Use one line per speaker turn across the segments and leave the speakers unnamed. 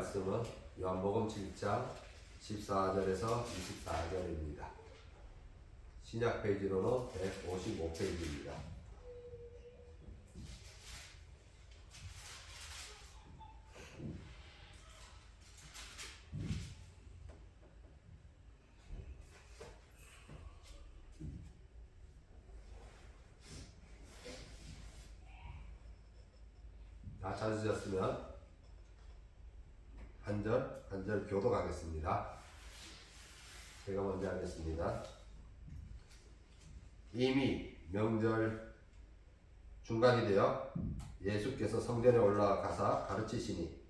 말씀은 요한복음 7장 14절에서 24절입니다. 신약 페이지로는 155페이지입니다. 다 찾으셨으면 한 절 교독하겠습니다. 제가 먼저 하겠습니다. 이미 명절 중간이 되어 예수께서 성전에 올라가사 가르치시니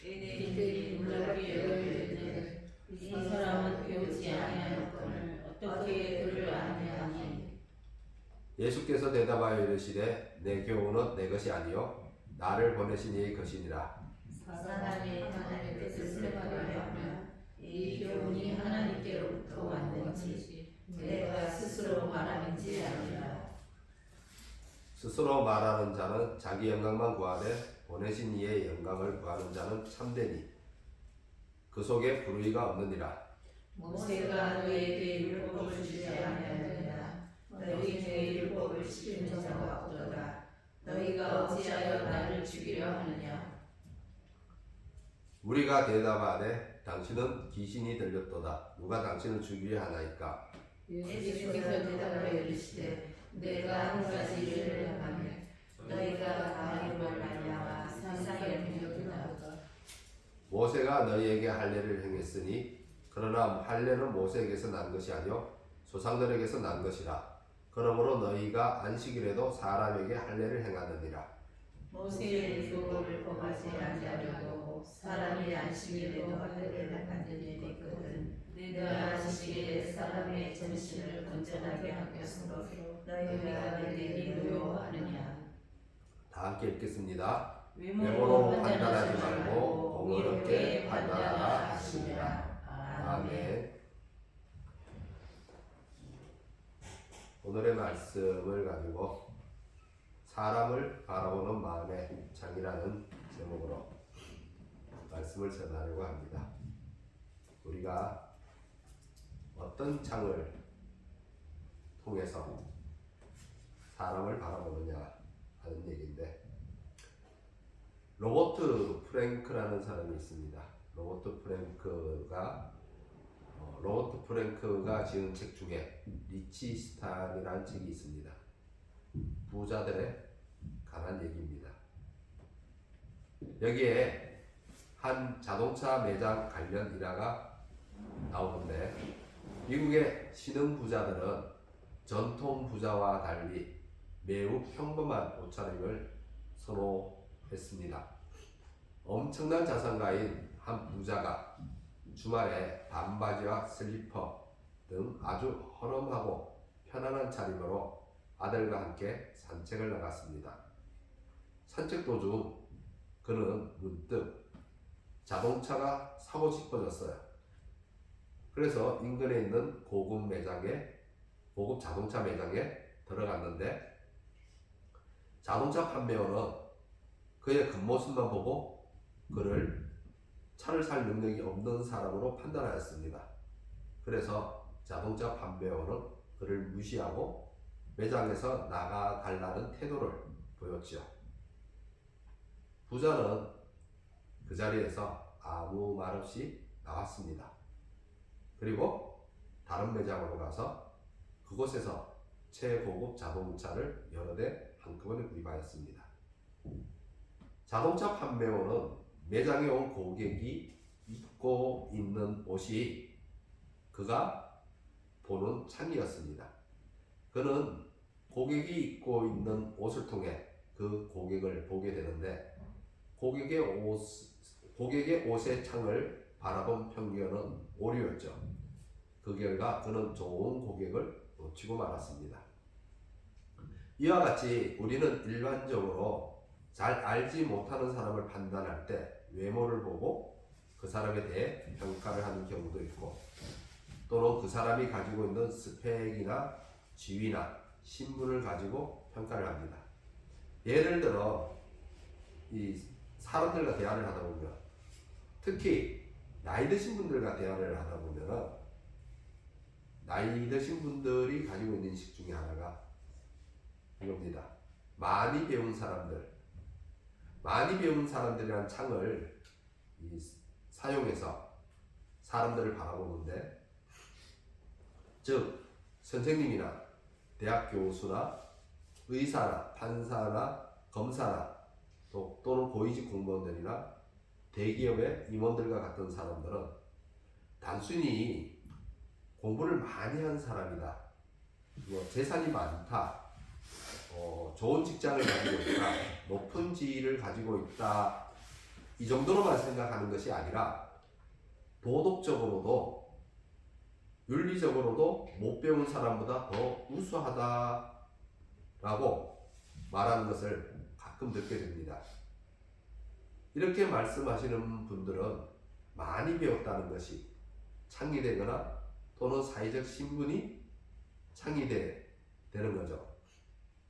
이들이 문답이 열리되 이 사람은 배우지 아니하였거늘 어떻게 그를 아느냐니.
예수께서 대답하여 이르시되 내 교훈은 내 것이 아니요 나를 보내신 이의 것이니라.
사람이 하나님의 뜻을 받아야 하며 이 교훈이 하나님께로부터 왔는지 내가 스스로 말하는지 아니라.
스스로 말하는 자는 자기 영광만 구하되 보내신 이의 영광을 구하는 자는 참되니 그 속에 불의가 없느니라.
모세가 너희에게 율법을 주지 아니하였느냐. 너희에게 율법을 시키는 자가 없도다. 너희가 어찌하여 나를 죽이려 하느냐.
우리가 대답하되 당신은 귀신이 들렸도다. 누가 당신을 죽이려 하나이까?
예수께서 대답하여 이르시되 내가 한 가지 일을 행하며 너희가 다름을 말미암아 세상에 비웃는다.
모세가 너희에게 할례를 행했으니 그러나 할례는 모세에게서 난 것이 아니요 조상들에게서 난 것이라. 그러므로 너희가 안식일에도 사람에게 할례를 행하느니라.
모세의 율법을 범하지 아니하려고 사람이 안식일에도 할례를 행하는 일이 있거든. 내가 안식일에 사람의 전신을 건전하게 하는 것으로 너희가 내게 노여워하느냐.
다 함께 읽겠습니다.
외모로 판단하지 말고 공의롭게 판단하라 하시니라.
아멘. 오늘의 말씀을 가지고 사람을 바라보는 마음의 창이라는 제목으로 말씀을 전하려고 합니다. 우리가 어떤 창을 통해서 사람을 바라보느냐 하는 얘기인데, 로버트 프랭크라는 사람이 있습니다. 로버트 프랭크가 지은 책 중에 리치 스탄이라는 책이 있습니다. 부자들의 가난 얘기입니다. 여기에 한 자동차 매장 관련 일화가 나오는데, 미국의 신흥 부자들은 전통 부자와 달리 매우 평범한 옷차림을 선호했습니다. 엄청난 자산가인 한 부자가 주말에 반바지와 슬리퍼 등 아주 허름하고 편안한 차림으로 아들과 함께 산책을 나갔습니다. 산책 도중 그는 문득 자동차가 사고 싶어졌어요. 그래서 인근에 있는 고급 자동차 매장에 들어갔는데, 자동차 판매원은 그의 겉모습만 보고 그를 차를 살 능력이 없는 사람으로 판단하였습니다. 그래서 자동차 판매원은 그를 무시하고 매장에서 나가달라는 태도를 보였죠. 부자는 그 자리에서 아무 말 없이 나왔습니다. 그리고 다른 매장으로 가서 그곳에서 최고급 자동차를 여러 대 한꺼번에 구입하였습니다. 자동차 판매원은 매장에 온 고객이 입고 있는 옷이 그가 보는 창이었습니다. 그는 고객이 입고 있는 옷을 통해 그 고객을 보게 되는데, 고객의 옷의 창을 바라본 편견은 오류였죠. 그 결과 그는 좋은 고객을 놓치고 말았습니다. 이와 같이 우리는 일반적으로 잘 알지 못하는 사람을 판단할 때 외모를 보고 그 사람에 대해 평가를 하는 경우도 있고, 또는 그 사람이 가지고 있는 스펙이나 지위나 신분을 가지고 평가를 합니다. 예를 들어 이 사람들과 대화를 하다 보면 특히 나이 드신 분들과 대화를 하다 보면은 나이 드신 분들이 가지고 있는 인식 중에 하나가 이겁니다. 많이 배운 사람들이란 창을 사용해서 사람들을 바라보는데, 즉 선생님이나 대학 교수나 의사나 판사나 검사나 또는 고위직 공무원들이나 대기업의 임원들과 같은 사람들은 단순히 공부를 많이 한 사람이다, 재산이 많다, 좋은 직장을 가지고 있다, 높은 지위를 가지고 있다, 이 정도로만 생각하는 것이 아니라 도덕적으로도 윤리적으로도 못 배운 사람보다 더 우수하다라고 말하는 것을 가끔 듣게 됩니다. 이렇게 말씀하시는 분들은 많이 배웠다는 것이 창이 되거나 또는 사회적 신분이 창이 되는 거죠.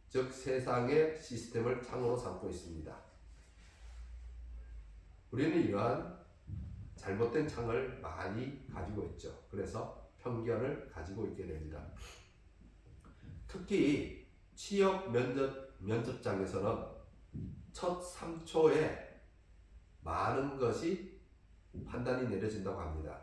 즉 세상의 시스템을 창으로 삼고 있습니다. 우리는 이러한 잘못된 창을 많이 가지고 있죠. 그래서 편견을 가지고 있게 됩니다. 특히 취업 면접장에서는 첫 3초에 많은 것이 판단이 내려진다고 합니다.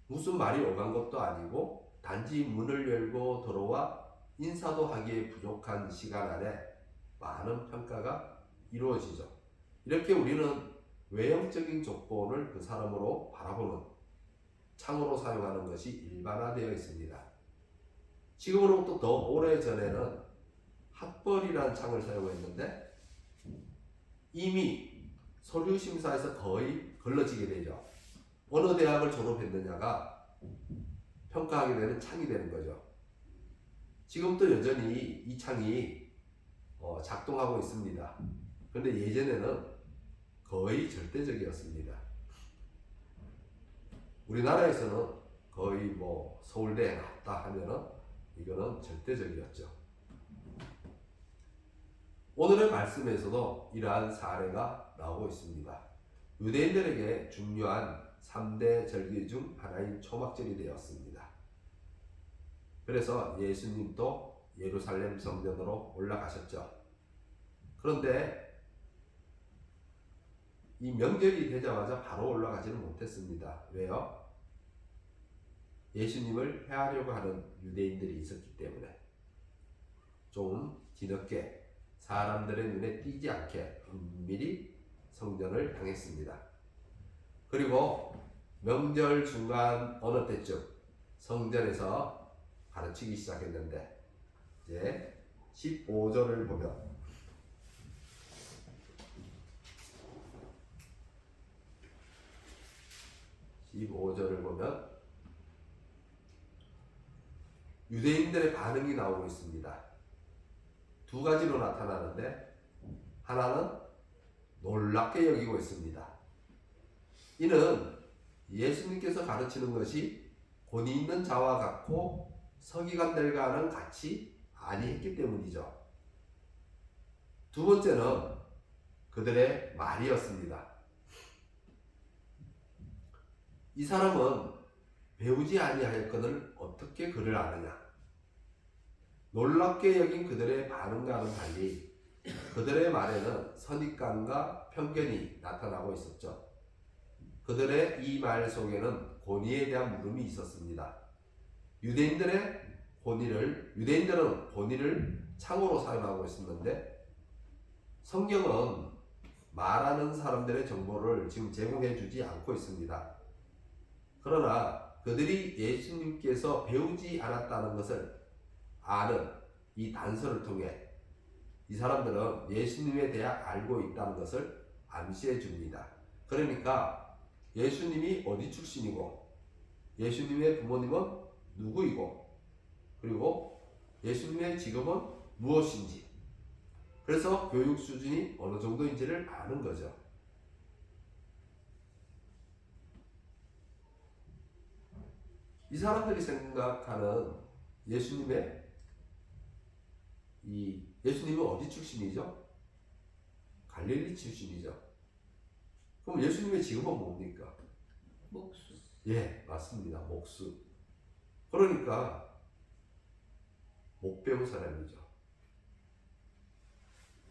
무슨 말이 오간 것도 아니고 단지 문을 열고 들어와 인사도 하기에 부족한 시간 안에 많은 평가가 이루어지죠. 이렇게 우리는 외형적인 조건을 그 사람으로 바라보는 창으로 사용하는 것이 일반화되어 있습니다. 지금으로부터 더 오래전에는 학벌이라는 창을 사용했는데 이미 서류심사에서 거의 걸러지게 되죠. 어느 대학을 졸업했느냐가 평가하게 되는 창이 되는 거죠. 지금도 여전히 이 창이 작동하고 있습니다. 그런데 예전에는 거의 절대적이었습니다. 우리나라에서는 거의 서울대에 나왔다 하면은 이거는 절대적이었죠. 오늘의 말씀에서도 이러한 사례가 나오고 있습니다. 유대인들에게 중요한 3대 절기 중 하나인 초막절이 되었습니다. 그래서 예수님도 예루살렘 성전으로 올라가셨죠. 그런데 이 명절이 되자마자 바로 올라가지는 못했습니다. 왜요? 예수님을 해하려고 하는 유대인들이 있었기 때문에 좀 뒤늦게 사람들의 눈에 띄지 않게 은밀히 성전을 향했습니다. 그리고 명절 중간 어느 때쯤 성전에서 가르치기 시작했는데, 이제 15절을 보면 유대인들의 반응이 나오고 있습니다. 두 가지로 나타나는데, 하나는 놀랍게 여기고 있습니다. 이는 예수님께서 가르치는 것이 권위 있는 자와 같고 서기관들과는 같이 아니했기 때문이죠. 두 번째는 그들의 말이었습니다. 이 사람은 배우지 아니하였거늘 어떻게 그를 아느냐. 놀랍게 여긴 그들의 반응과는 달리 그들의 말에는 선입관과 편견이 나타나고 있었죠. 그들의 이 말 속에는 권위에 대한 물음이 있었습니다. 유대인들은 권위를 창으로 사용하고 있었는데, 성경은 말하는 사람들의 정보를 지금 제공해 주지 않고 있습니다. 그러나 그들이 예수님께서 배우지 않았다는 것을 아는 이 단서를 통해 이 사람들은 예수님에 대해 알고 있다는 것을 암시해 줍니다. 그러니까 예수님이 어디 출신이고, 예수님의 부모님은 누구이고, 그리고 예수님의 직업은 무엇인지, 그래서 교육 수준이 어느 정도인지를 아는 거죠. 이 사람들이 생각하는 예수님은 어디 출신이죠? 갈릴리 출신이죠. 그럼 예수님의 직업은 뭡니까?
목수.
예, 맞습니다. 목수. 그러니까 못 배운 사람이죠.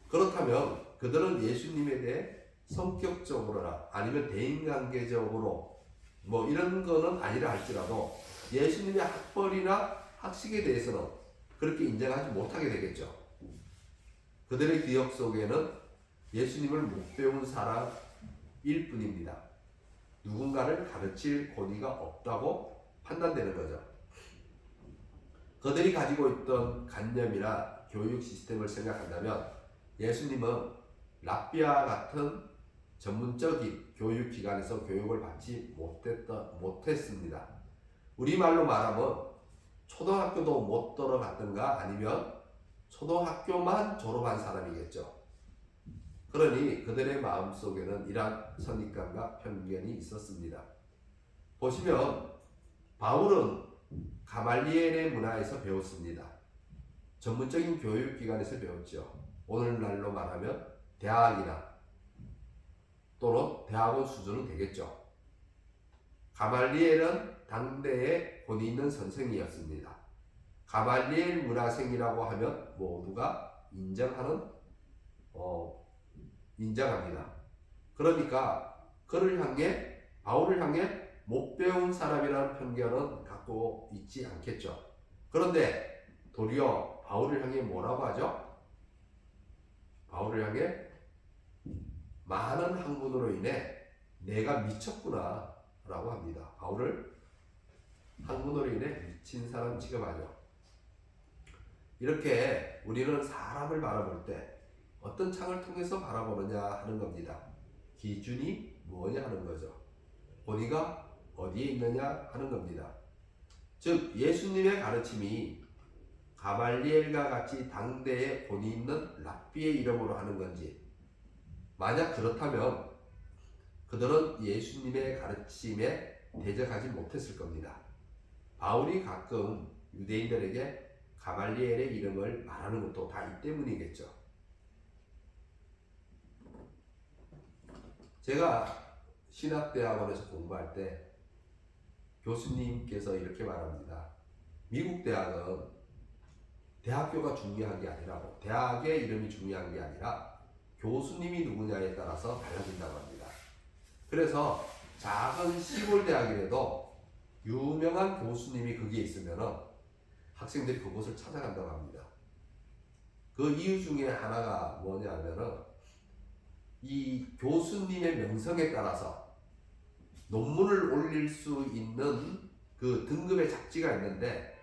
그렇다면 그들은 예수님에 대해 성격적으로나 아니면 대인관계적으로 뭐 이런 거는 아니라 할지라도 예수님의 학벌이나 학식에 대해서는 그렇게 인정하지 못하게 되겠죠. 그들의 기억 속에는 예수님을 못 배운 사람일 뿐입니다. 누군가를 가르칠 권위가 없다고 판단되는 거죠. 그들이 가지고 있던 관념이나 교육 시스템을 생각한다면 예수님은 랍비와 같은 전문적인 교육기관에서 교육을 받지 못했습니다. 우리말로 말하면 초등학교도 못 들어갔던가 아니면 초등학교만 졸업한 사람이겠죠. 그러니 그들의 마음속에는 이러한 선입관과 편견이 있었습니다. 보시면 바울은 가말리엘의 문화에서 배웠습니다. 전문적인 교육기관에서 배웠죠. 오늘날로 말하면 대학이나 또는 대학원 수준은 되겠죠. 가말리엘은 당대의 권위 있는 선생이었습니다. 가말리엘 문화생이라고 하면 모두가 인정합니다. 그러니까 바울을 향해 못 배운 사람이라는 편견은 갖고 있지 않겠죠. 그런데 도리어 바울을 향해 뭐라고 하죠? 바울을 향해 많은 학문으로 인해 내가 미쳤구나 라고 합니다. 바울을 학문으로 인해 미친 사람 취급하죠. 이렇게 우리는 사람을 바라볼 때 어떤 창을 통해서 바라보느냐 하는 겁니다. 기준이 뭐냐 하는 거죠. 권위가 어디에 있느냐 하는 겁니다. 즉 예수님의 가르침이 가말리엘과 같이 당대에 권위 있는 랍비의 이름으로 하는 건지, 만약 그렇다면 그들은 예수님의 가르침에 대적하지 못했을 겁니다. 바울이 가끔 유대인들에게 가말리엘의 이름을 말하는 것도 다 이 때문이겠죠. 제가 신학대학원에서 공부할 때 교수님께서 이렇게 말합니다. 미국 대학은 대학교가 중요한 게 아니라고, 대학의 이름이 중요한 게 아니라 교수님이 누구냐에 따라서 달라진다고 합니다. 그래서 작은 시골 대학이라도 유명한 교수님이 거기에 있으면 학생들이 그곳을 찾아간다고 합니다. 그 이유 중에 하나가 뭐냐면은 이 교수님의 명성에 따라서 논문을 올릴 수 있는 그 등급의 잡지가 있는데,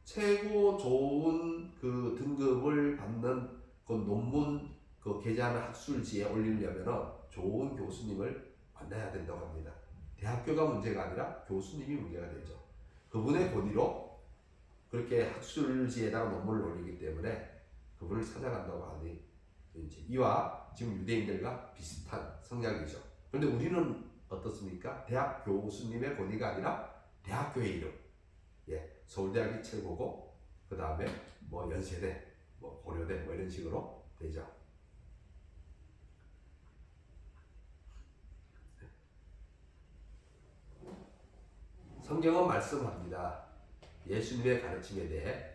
최고 좋은 그 등급을 받는 그 논문 그 게재하는 학술지에 올리려면 좋은 교수님을 만나야 된다고 합니다. 대학교가 문제가 아니라 교수님이 문제가 되죠. 그분의 권위로 그렇게 학술지에다가 논문을 올리기 때문에 그분을 찾아간다고 하니 이와 지금 유대인들과 비슷한 성향이죠. 그런데 우리는 어떻습니까? 대학 교수님의 권위가 아니라 대학교의 이름. 예, 서울대학이 최고고 그 다음에 뭐 연세대, 뭐 고려대 뭐 이런 식으로 되죠. 성경은 말씀합니다. 예수님의 가르침에 대해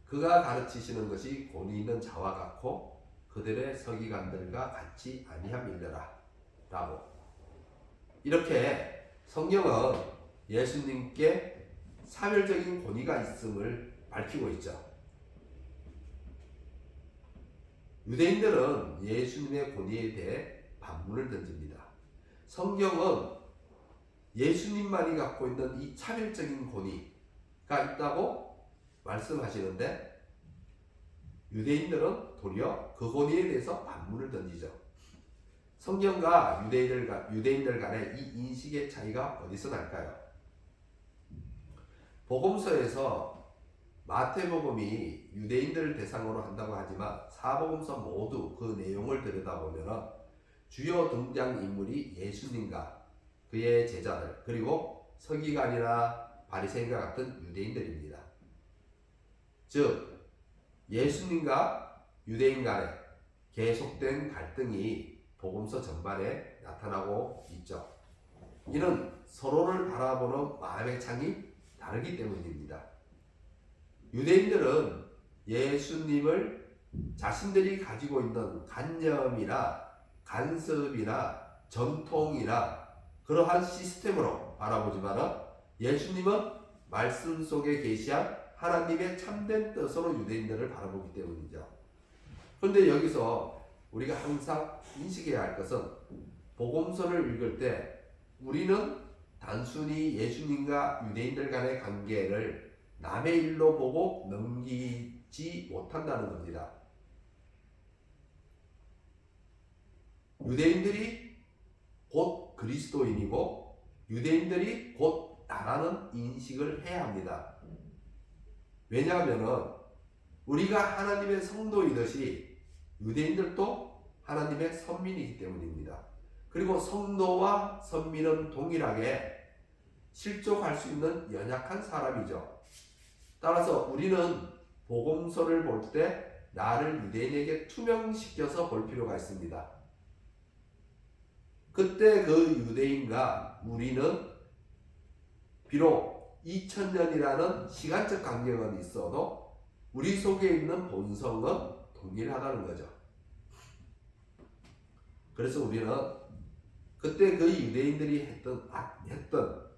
그가 가르치시는 것이 권위 있는 자와 같고 그들의 서기관들과 같지 아니함이니라 라고. 이렇게 성경은 예수님께 사별적인 권위가 있음을 밝히고 있죠. 유대인들은 예수님의 권위에 대해 반문을 던집니다. 성경은 예수님만이 갖고 있는 이 차별적인 권위가 있다고 말씀하시는데 유대인들은 도리어 그 권위에 대해서 반문을 던지죠. 성경과 유대인들 간의 이 인식의 차이가 어디서 날까요? 복음서에서 마태복음이 유대인들을 대상으로 한다고 하지만 사복음서 모두 그 내용을 들여다보면 주요 등장인물이 예수님과 그의 제자들 그리고 서기관이나 바리새인과 같은 유대인들입니다. 즉 예수님과 유대인 간에 계속된 갈등이 복음서 전반에 나타나고 있죠. 이는 서로를 바라보는 마음의 창이 다르기 때문입니다. 유대인들은 예수님을 자신들이 가지고 있는 관념이나 간섭이나 전통이나 그러한 시스템으로 바라보지만 예수님은 말씀 속에 계시한 하나님의 참된 뜻으로 유대인들을 바라보기 때문이죠. 그런데 여기서 우리가 항상 인식해야 할 것은 복음서를 읽을 때 우리는 단순히 예수님과 유대인들 간의 관계를 남의 일로 보고 넘기지 못한다는 겁니다. 유대인들이 곧 그리스도인이고 유대인들이 곧 나라는 인식을 해야 합니다. 왜냐하면 우리가 하나님의 성도이듯이 유대인들도 하나님의 선민이기 때문입니다. 그리고 성도와 선민은 동일하게 실족할 수 있는 연약한 사람이죠. 따라서 우리는 복음서를 볼 때 나를 유대인에게 투명시켜서 볼 필요가 있습니다. 그때 그 유대인과 우리는 비록 2000년이라는 시간적 간격은 있어도 우리 속에 있는 본성은 동일하다는 거죠. 그래서 우리는 그때 그 유대인들이 했던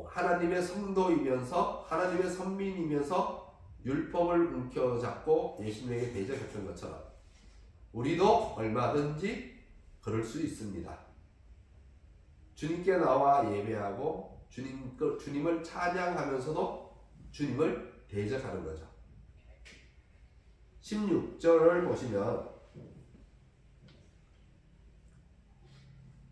하나님의 성도이면서 하나님의 선민이면서 율법을 움켜잡고 예수님에게 대적했던 것처럼 우리도 얼마든지 그럴 수 있습니다. 주님께 나와 예배하고 주님을 찬양하면서도 주님을 대적하는 거죠. 16절을 보시면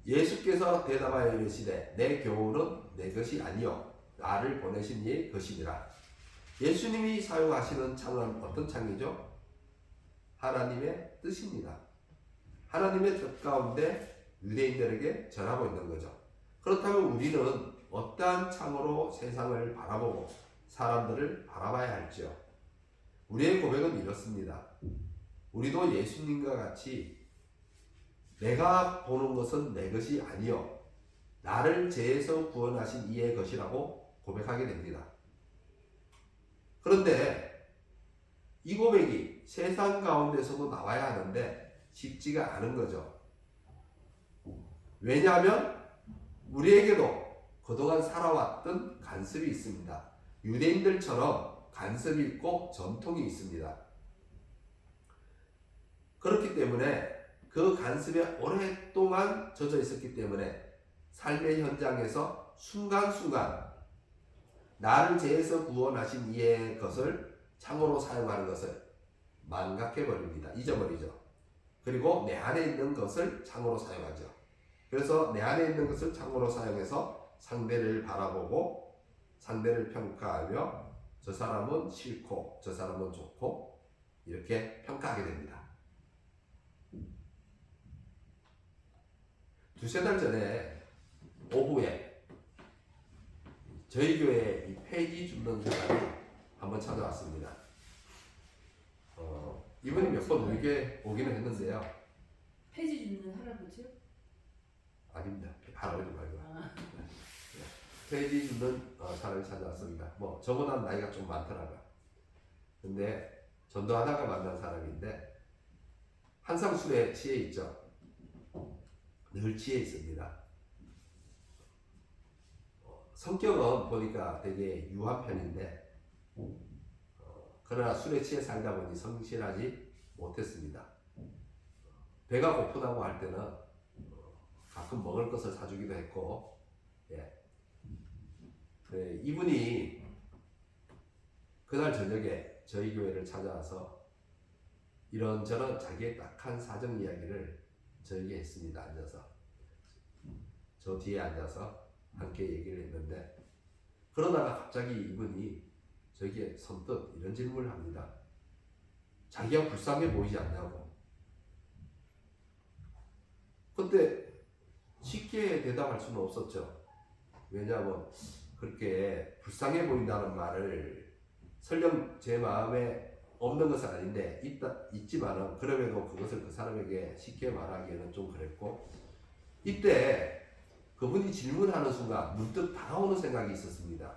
예수께서 대답하여 이르시되 내 교훈은 내 것이 아니요 나를 보내신 이의 것이니라. 예수님이 사용하시는 창은 어떤 창이죠? 하나님의 뜻입니다. 하나님의 뜻 가운데 유대인들에게 전하고 있는 거죠. 그렇다면 우리는 어떠한 창으로 세상을 바라보고 사람들을 바라봐야 할지요? 우리의 고백은 이렇습니다. 우리도 예수님과 같이 내가 보는 것은 내 것이 아니요 나를 죄에서 구원하신 이의 것이라고 고백하게 됩니다. 그런데 이 고백이 세상 가운데서도 나와야 하는데 쉽지가 않은 거죠. 왜냐하면 우리에게도 그동안 살아왔던 간섭이 있습니다. 유대인들처럼 간섭이 있고 전통이 있습니다. 그렇기 때문에 그 간섭에 오랫동안 젖어 있었기 때문에 삶의 현장에서 순간순간 나를 죄에서 구원하신 이의 것을 창으로 사용하는 것을 망각해버립니다. 잊어버리죠. 그리고 내 안에 있는 것을 창으로 사용하죠. 그래서 내 안에 있는 것을 창으로 사용해서 상대를 바라보고 상대를 평가하며 저 사람은 싫고 저 사람은 좋고 이렇게 평가하게 됩니다. 두세 달 전에 오후에 저희 교회에 이 폐지 줍는 사람이 한번 찾아왔습니다. 이분이 몇 번 오기는 했는데요.
폐지 줍는 할아버지요?
아닙니다. 할아버지 말고. 폐지 줍는 사람이 찾아왔습니다. 뭐 저보다 나이가 좀 많더라고요. 근데 전도하다가 만난 사람인데 항상 술에 취해 있죠. 늘 취해 있습니다. 성격은 보니까 되게 유한 편인데 그러나 술에 취해 살다 보니 성실하지 못했습니다. 배가 고프다고 할 때는 가끔 먹을 것을 사주기도 했고, 이분이 그날 저녁에 저희 교회를 찾아와서 이런저런 자기의 딱한 사정 이야기를 저에게 했습니다. 앉아서 저 뒤에 앉아서 함께 얘기를 했는데 그러다가 갑자기 이분이 저에게 선뜻 이런 질문을 합니다. 자기가 불쌍해 보이지 않냐고. 근데 쉽게 대답할 수는 없었죠. 왜냐하면 그렇게 불쌍해 보인다는 말을 설령 제 마음에 없는 것은 아닌데 있지만은 그럼에도 그것을 그 사람에게 쉽게 말하기에는 좀 그랬고 이때 그분이 질문하는 순간 문득 다가오는 생각이 있었습니다.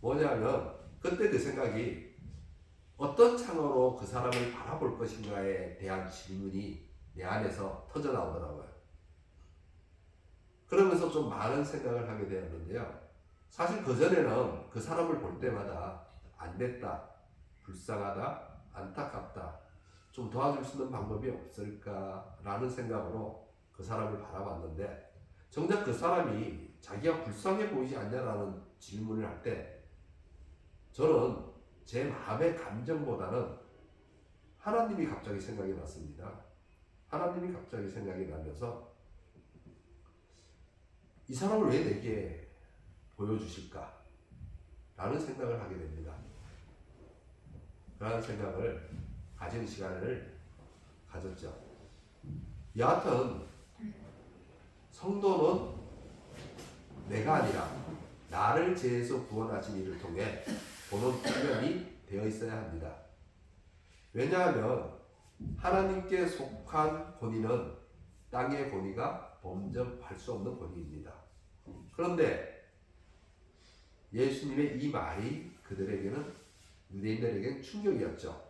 뭐냐면 그때 그 생각이 어떤 창으로 그 사람을 바라볼 것인가에 대한 질문이 내 안에서 터져 나오더라고요. 그러면서 좀 많은 생각을 하게 되었는데요. 사실 그전에는 그 사람을 볼 때마다 안 됐다, 불쌍하다, 안타깝다, 좀 도와줄 수 있는 방법이 없을까라는 생각으로 그 사람을 바라봤는데, 정작 그 사람이 자기가 불쌍해 보이지 않냐라는 질문을 할 때 저는 제 마음의 감정보다는 하나님이 갑자기 생각이 났습니다. 하나님이 갑자기 생각이 나면서 이 사람을 왜 내게 보여주실까? 라는 생각을 하게 됩니다. 그런 생각을 가진 시간을 가졌죠. 여하튼 성도는 내가 아니라 나를 죄에서 구원하신 이를 통해 보는 표현이 되어 있어야 합니다. 왜냐하면 하나님께 속한 권위는 땅의 권위가 범접할 수 없는 권위입니다. 그런데 예수님의 이 말이 그들에게는, 유대인들에게는 충격이었죠.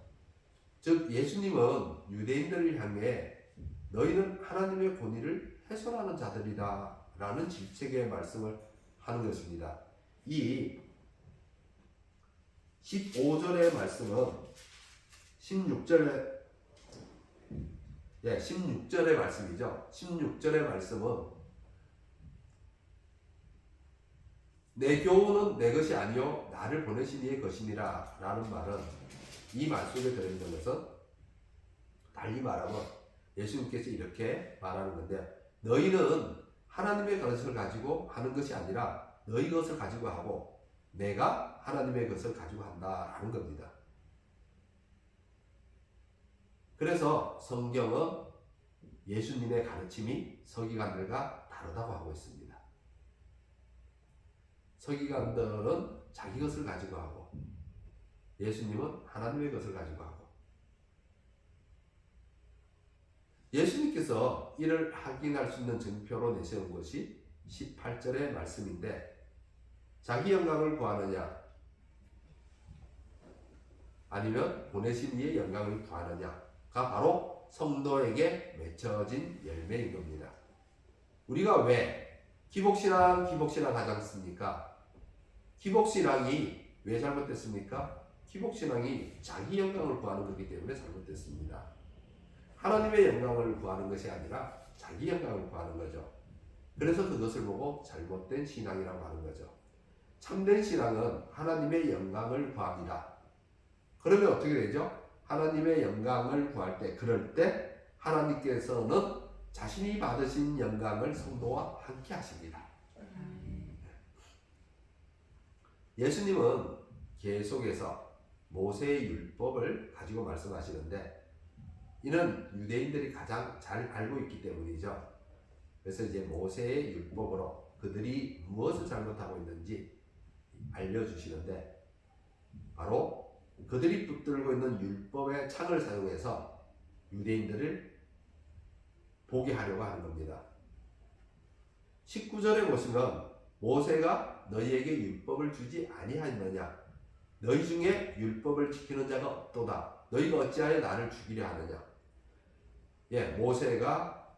즉 예수님은 유대인들을 향해 너희는 하나님의 권위를 훼손하는 자들이다 라는 질책의 말씀을 하는 것입니다. 이 15절의 말씀은 16절의 말씀이죠. 16절의 말씀은 내 교훈은 내 것이 아니요 나를 보내신 이의 것이니라 라는 말은, 이 말 속에 들어있는 것은 달리 말하면 예수님께서 이렇게 말하는 건데, 너희는 하나님의 것을 가지고 하는 것이 아니라 너희 것을 가지고 하고 내가 하나님의 것을 가지고 한다라는 겁니다. 그래서 성경은 예수님의 가르침이 서기관들과 다르다고 하고 있습니다. 서기관들은 자기 것을 가지고 하고 예수님은 하나님의 것을 가지고 하고, 예수님께서 이를 확인할 수 있는 증표로 내세운 것이 18절의 말씀인데, 자기 영광을 구하느냐 아니면 보내신 이의 영광을 구하느냐가 바로 성도에게 맺혀진 열매인 겁니다. 우리가 왜 기복신앙 하지 않습니까? 기복신앙이 왜 잘못됐습니까? 기복신앙이 자기 영광을 구하는 것이기 때문에 잘못됐습니다. 하나님의 영광을 구하는 것이 아니라 자기 영광을 구하는 거죠. 그래서 그것을 보고 잘못된 신앙이라고 하는 거죠. 참된 신앙은 하나님의 영광을 구합니다. 그러면 어떻게 되죠? 하나님의 영광을 구할 때, 그럴 때 하나님께서는 자신이 받으신 영광을 성도와 함께 하십니다. 예수님은 계속해서 모세의 율법을 가지고 말씀하시는데, 이는 유대인들이 가장 잘 알고 있기 때문이죠. 그래서 이제 모세의 율법으로 그들이 무엇을 잘못하고 있는지 알려주시는데, 바로 그들이 붙들고 있는 율법의 창을 사용해서 유대인들을 보게 하려고 하는 겁니다. 19절에 보시면 모세가 너희에게 율법을 주지 아니하였느냐, 너희 중에 율법을 지키는 자가 없도다, 너희가 어찌하여 나를 죽이려 하느냐. 모세가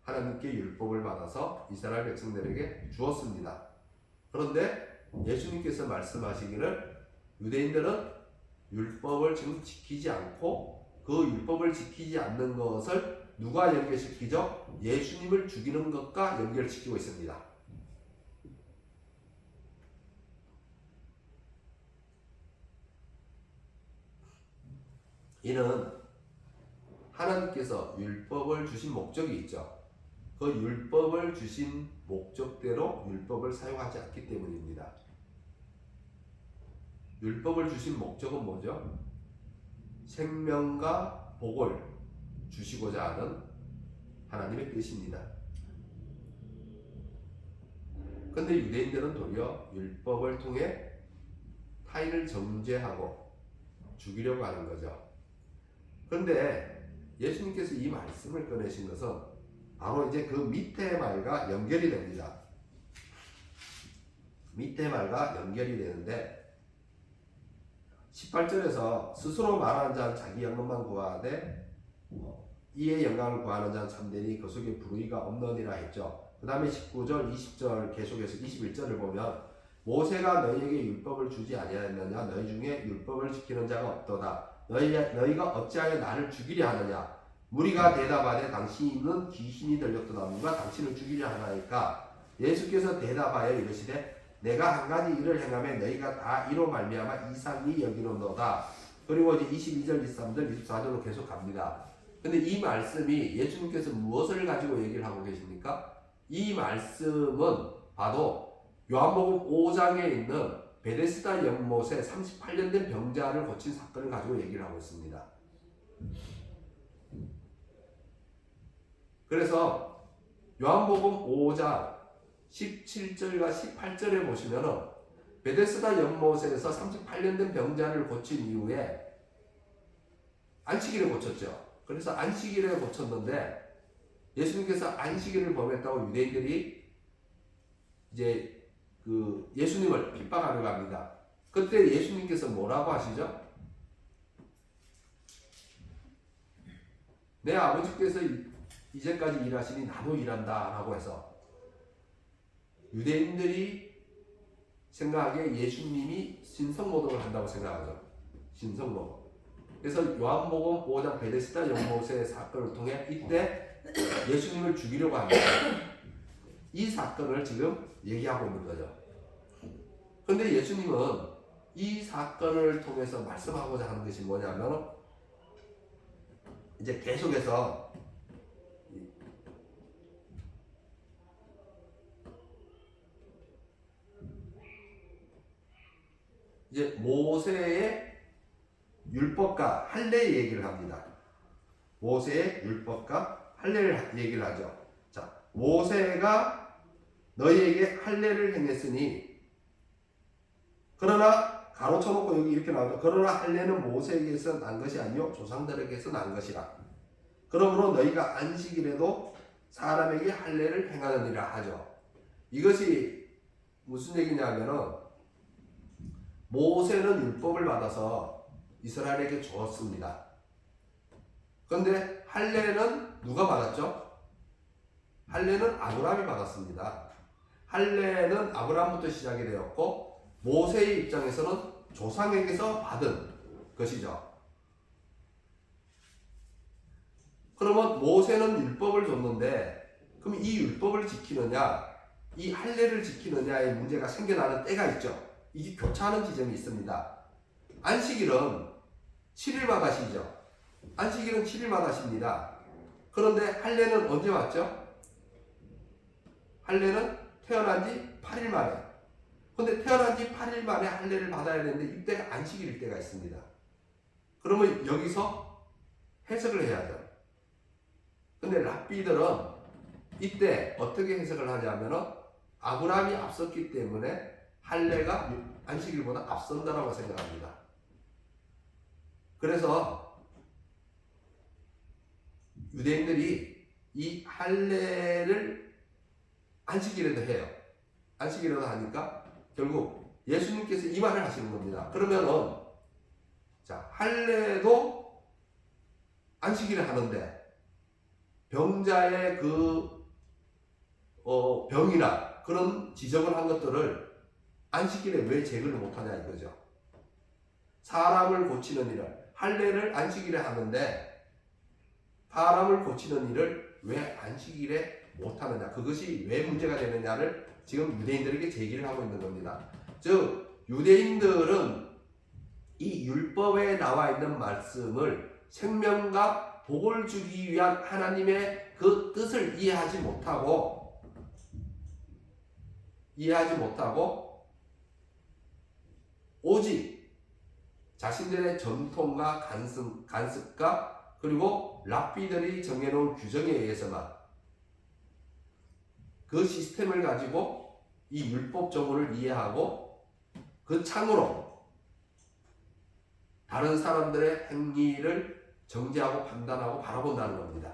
하나님께 율법을 받아서 이스라엘 백성들에게 주었습니다. 그런데 예수님께서 말씀하시기를 유대인들은 율법을 지금 지키지 않고 그 율법을 지키지 않는 것을 누가 연결시키죠? 예수님을 죽이는 것과 연결시키고 있습니다. 이는 하나님께서 율법을 주신 목적이 있죠. 그 율법을 주신 목적대로 율법을 사용하지 않기 때문입니다. 율법을 주신 목적은 뭐죠? 생명과 복을 주시고자 하는 하나님의 뜻입니다. 그런데 유대인들은 도리어 율법을 통해 타인을 정죄하고 죽이려고 하는 거죠. 그런데 예수님께서 이 말씀을 꺼내신 것은 바로 이제 그 밑에 말과 연결이 됩니다. 밑에 말과 연결이 되는데 18절에서 스스로 말하는 자는 자기 영광만 구하되 이의 영광을 구하는 자는 참되니 그 속에 불의가 없느니라 했죠. 그 다음에 19절 20절 계속해서 21절을 보면 모세가 너희에게 율법을 주지 아니하였느냐 너희 중에 율법을 지키는 자가 없도다 너희가 어찌하여 나를 죽이려 하느냐 무리가 대답하되 당신은 귀신이 들렸도다 누가 당신을 죽이려 하나이까 예수께서 대답하여 이르시되 내가 한 가지 일을 행하면 너희가 다 이로 말미암아 이상히 여기는도다. 그리고 이제 22절 23절 24절로 계속 갑니다. 근데 이 말씀이 예수님께서 무엇을 가지고 얘기를 하고 계십니까? 이 말씀은 봐도 요한복음 5장에 있는 베데스다 연못에 38년 된 병자를 고친 사건을 가지고 얘기를 하고 있습니다. 그래서 요한복음 5장 17절과 18절에 보시면은 베데스다 연못에서 38년 된 병자를 고친 이후에 안식일에 고쳤죠. 그래서 안식일에 고쳤는데 예수님께서 안식일을 범했다고 유대인들이 이제 그 예수님을 핍박하려고 합니다. 그때 예수님께서 뭐라고 하시죠? 내 아버지께서 이제까지 일하시니 나도 일한다 라고 해서 유대인들이 생각하기에 예수님이 신성모독을 한다고 생각하죠. 신성모독. 그래서 요한복음 5장 베데스다 연못의 사건을 통해 이때 예수님을 죽이려고 합니다. 이 사건을 지금 얘기하고 있는 거죠. 그런데 예수님은 이 사건을 통해서 말씀하고자 하는 것이 뭐냐면 이제 계속해서 이제 모세의 율법과 할례의 얘기를 합니다. 모세의 율법과 할례를 얘기를 하죠. 자, 모세가 너희에게 할례를 행했으니 그러나 가로쳐 놓고 여기 이렇게 나오죠. 그러나 할례는 모세에게서 난 것이 아니요 조상들에게서 난 것이라. 그러므로 너희가 안식일에도 사람에게 할례를 행하느니라 하죠. 이것이 무슨 얘기냐면은 모세는 율법을 받아서 이스라엘에게 주었습니다. 그런데 할례는 누가 받았죠? 할례는 아브라함이 받았습니다. 할례는 아브라함부터 시작이 되었고 모세의 입장에서는 조상에게서 받은 것이죠. 그러면 모세는 율법을 줬는데 그럼 이 율법을 지키느냐 이 할례를 지키느냐의 문제가 생겨나는 때가 있죠. 이게 교차하는 지점이 있습니다. 안식일은 7일마다 쉬죠. 안식일은 7일마다 쉽니다. 그런데 할례는 언제 왔죠? 할례는 태어난 지 8일 만에. 근데 태어난 지 8일 만에 할례를 받아야 되는데 이때가 안식일일 때가 있습니다. 그러면 여기서 해석을 해야죠. 근데 랍비들은 이때 어떻게 해석을 하냐면은 아브라함이 앞섰기 때문에 할례가 안식일보다 앞선다라고 생각합니다. 그래서 유대인들이 이 할례를 안식일에도 해요. 안식일에도 하니까 결국 예수님께서 이 말을 하시는 겁니다. 그러면은 자 할례도 안식일에 하는데 병자의 그 병이나 그런 지적을 한 것들을 안식일에 왜 제거를 못하냐 이거죠. 사람을 고치는 일을 할례를 안식일에 하는데 사람을 고치는 일을 왜 안식일에 못하느냐 그것이 왜 문제가 되느냐를 지금 유대인들에게 제기를 하고 있는 겁니다. 즉 유대인들은 이 율법에 나와 있는 말씀을 생명과 복을 주기 위한 하나님의 그 뜻을 이해하지 못하고 오직 자신들의 전통과 간습과 그리고 랍비들이 정해놓은 규정에 의해서만 그 시스템을 가지고 이 율법 정보를 이해하고 그 창으로 다른 사람들의 행위를 정죄하고 판단하고 바라본다는 겁니다.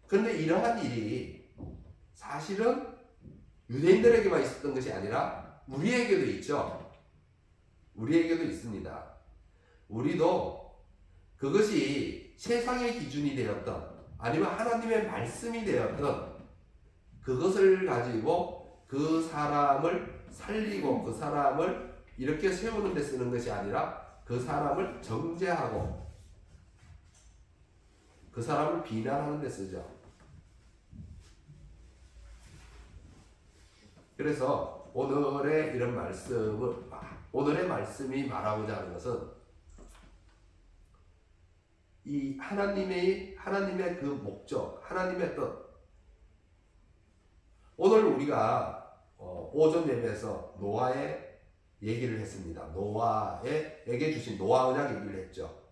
그런데 이러한 일이 사실은 유대인들에게만 있었던 것이 아니라 우리에게도 있죠. 우리에게도 있습니다. 우리도 그것이 세상의 기준이 되었던 아니면 하나님의 말씀이 되었던 그것을 가지고 그 사람을 살리고 그 사람을 이렇게 세우는 데 쓰는 것이 아니라 그 사람을 정죄하고 그 사람을 비난하는 데 쓰죠. 그래서 오늘의 이런 말씀을 오늘의 말씀이 말하고자 하는 것은 이 하나님의 그 목적, 하나님의 뜻. 오늘 우리가 오전 예배에서 노아의 얘기를 했습니다. 노아에게 주신 노아 언약 얘기를 했죠.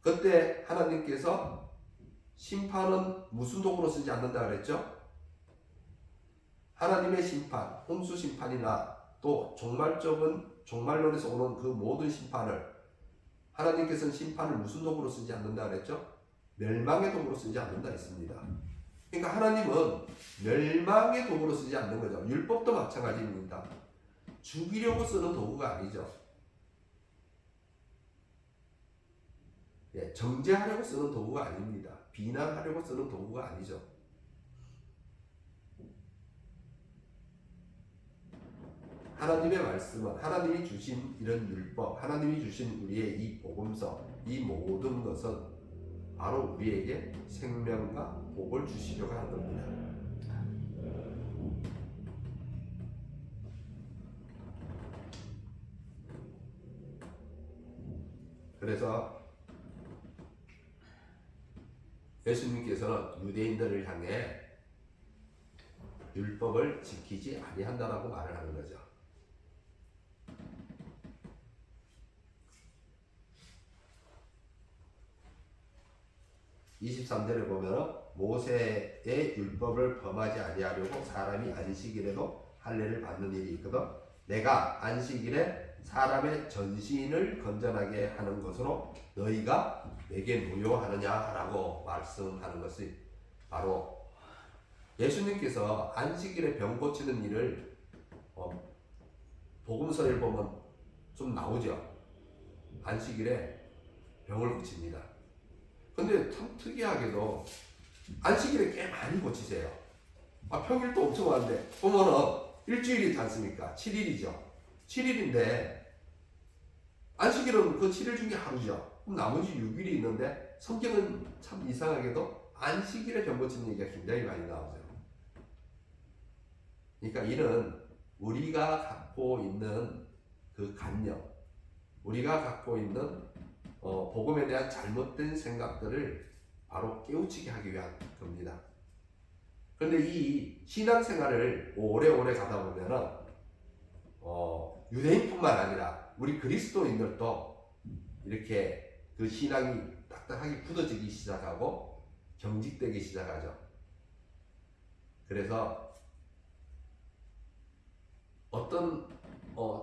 그때 하나님께서 심판은 무슨 도구로 쓰지 않는다 그랬죠? 하나님의 심판, 홍수 심판이나 또 종말론에서 오는 그 모든 심판을 하나님께서는 심판을 무슨 도구로 쓰지 않는다 그랬죠? 멸망의 도구로 쓰지 않는다 했습니다. 그러니까 하나님은 멸망의 도구로 쓰지 않는 거죠. 율법도 마찬가지입니다. 죽이려고 쓰는 도구가 아니죠. 정죄하려고 쓰는 도구가 아닙니다. 비난하려고 쓰는 도구가 아니죠. 하나님의 말씀은 하나님이 주신 이런 율법, 하나님이 주신 우리의 이 복음서, 이 모든 것은 바로 우리에게 생명과 복을 주시려고 하는 겁니다. 그래서 예수님께서는 유대인들을 향해 율법을 지키지 아니한다라고 말을 하는 거죠. 23절에 보면 모세의 율법을 범하지 아니하려고 사람이 안식일에도 할례를 받는 일이 있거든 내가 안식일에 사람의 전신을 건전하게 하는 것으로 너희가 내게 노여하느냐라고 말씀하는 것이 바로 예수님께서 안식일에 병 고치는 일을 복음서를 보면 좀 나오죠. 안식일에 병을 고칩니다. 근데 참 특이하게도 안식일에 꽤 많이 고치세요. 평일도 엄청 많은데 보면은 일주일이지 않습니까? 7일이죠. 7일인데 안식일은 그 7일 중에 하루죠. 그럼 나머지 6일이 있는데 성경은 참 이상하게도 안식일에 병 고치는 얘기가 굉장히 많이 나오죠. 그러니까 이는 우리가 갖고 있는 그 관념, 우리가 갖고 있는 복음에 대한 잘못된 생각들을 바로 깨우치게 하기 위한 겁니다. 그런데 이 신앙생활을 오래오래 가다 보면은 유대인뿐만 아니라 우리 그리스도인들도 이렇게 그 신앙이 딱딱하게 굳어지기 시작하고 경직되기 시작하죠. 그래서 어떤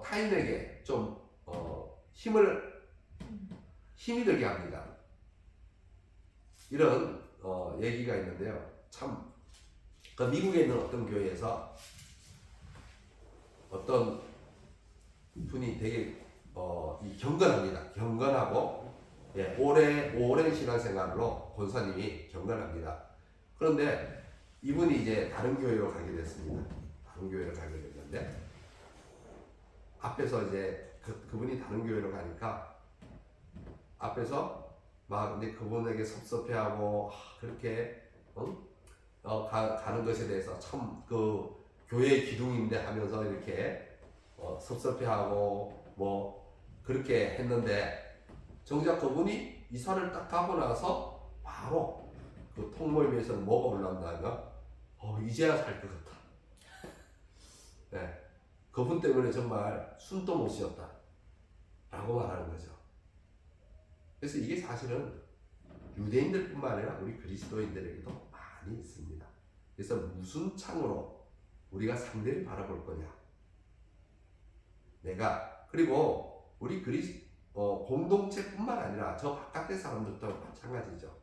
타인에게 좀 힘이 들게 합니다. 이런 얘기가 있는데요. 참 그 미국에 있는 어떤 교회에서 어떤 분이 되게 경건합니다. 경건하고 오랜 신앙생활로 권사님이 경건합니다. 그런데 이분이 이제 다른 교회로 가게 됐습니다. 다른 교회로 가게 됐는데 앞에서 이제 그분이 다른 교회로 가니까 앞에서 막 근데 그분에게 섭섭해하고 그렇게 가는 것에 대해서 참 그 교회의 기둥인데 하면서 이렇게 섭섭해하고 뭐 그렇게 했는데 정작 그분이 이사를 딱 가고 나서 바로 그 통모임에서 뭐가 올라온다면 이제야 살 것 같아. 네, 그분 때문에 정말 숨도 못 쉬었다 라고 말하는 거죠. 그래서 이게 사실은 유대인들뿐만 아니라 우리 그리스도인들에게도 많이 있습니다. 그래서 무슨 창으로 우리가 상대를 바라볼 거냐. 그리고 우리 공동체뿐만 아니라 저 바깥의 사람들도 마찬가지죠.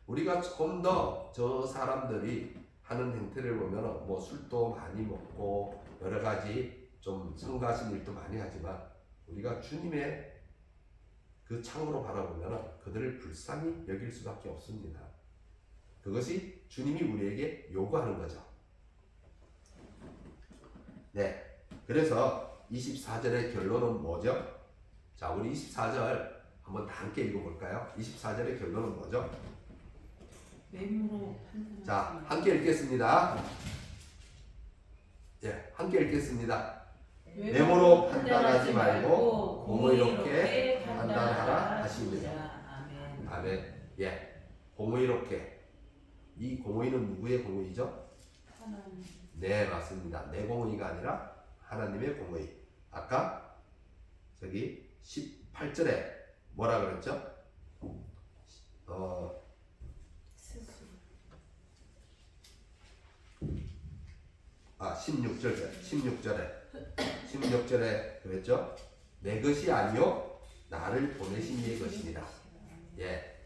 우리가 조금 더 저 사람들이 하는 행태를 보면은 뭐 술도 많이 먹고 여러 가지 좀 성가신 일도 많이 하지만 우리가 주님의 그 창으로 바라보면은 그들을 불쌍히 여길 수밖에 없습니다. 그것이 주님이 우리에게 요구하는 거죠. 네. 그래서 24절의 결론은 뭐죠? 자, 우리 24절 한번 다 함께 읽어볼까요? 24절의 결론은 뭐죠?
외모로 판단하지
자,
말고.
함께 읽겠습니다. 예, 함께 읽겠습니다. 외모로 판단하지 말고 공의롭게 판단하라 하십니다.
아멘.
아멘. 예, 공의롭게. 이 공의는 누구의 공의죠?
하나님.
네, 맞습니다. 내 공의가 아니라 하나님의 공의. 아까 저기 18절에 뭐라 그랬죠?
스스로.
16절에 그랬죠? 내 것이 아니요 나를 보내신 이의 것이니라. 예,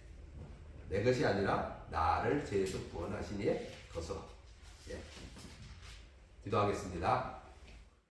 내 것이 아니라 나를 죄에서 구원하신 이의 것으로. 예, 기도하겠습니다.